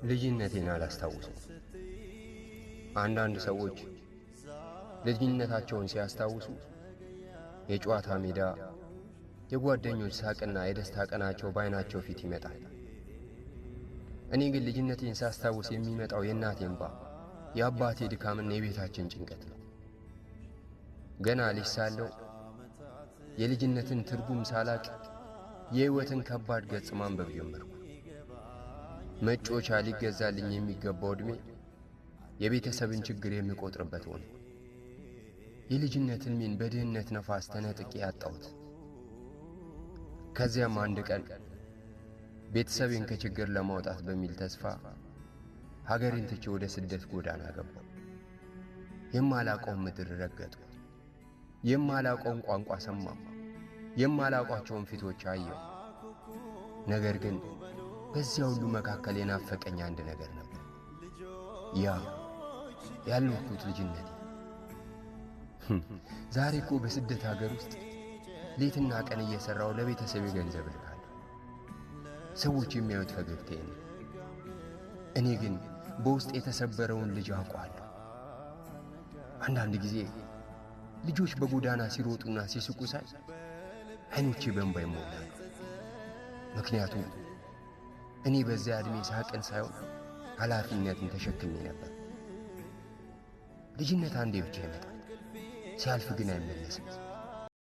ልጅነቴን አላስታውስም። አንዳንድ ሰዎች ልጅነታቸውን ሲያስታውሱ የጨዋታ ሜዳ፣ የጓደኞች ሳቅና የደስታ ቀናቸው ባይናቸው ፊት ይመጣል። እኔ ግን ልጅነቴን ሳስታውስ የሚመጣው የእናቴ እንባ፣ የአባቴ ድካምና የቤታችን ጭንቀት ነው። ገና ልጅ ሳለሁ የልጅነትን ትርጉም ሳላቅ የሕይወትን ከባድ ገጽ ማንበብ ጀመርኩ። መጮቻ ሊገዛልኝ የሚገባው ዕድሜ የቤተሰብን ችግር የሚቆጥርበት ሆነ። የልጅነት ሕልሜን በድህነት ነፋስ ተነጥቄ ያጣሁት። ከዚያም አንድ ቀን ቤተሰቤን ከችግር ለማውጣት በሚል ተስፋ ሀገሬን ትቼ ወደ ስደት ጎዳና ገባሁ። የማላውቀውን ምድር ረገጥኩ። የማላውቀውን ቋንቋ ሰማሁ። የማላውቃቸውን ፊቶች አየሁ። ነገር ግን በዚያ ሁሉ መካከል የናፈቀኝ አንድ ነገር ነበር። ያ ያልኖርኩት ልጅነቴ። ዛሬ እኮ በስደት ሀገር ውስጥ ሌትና ቀን እየሰራው ለቤተሰቤ ገንዘብ እልካለሁ። ሰዎች የሚያዩት ፈገግታዬን፣ እኔ ግን በውስጥ የተሰበረውን ልጅ አውቀዋለሁ። አንዳንድ ጊዜ ልጆች በጎዳና ሲሮጡና ሲስቁ ሳይ ዓይኖቼ በእንባ ይሞላሉ። ምክንያቱም እኔ በዚያ ዕድሜ ሳቅን ሳይሆን ኃላፊነትን ተሸክሜ ነበር። ልጅነት አንዴ ብቻ ይመጣል፣ ሲያልፍ ግን አይመለስም።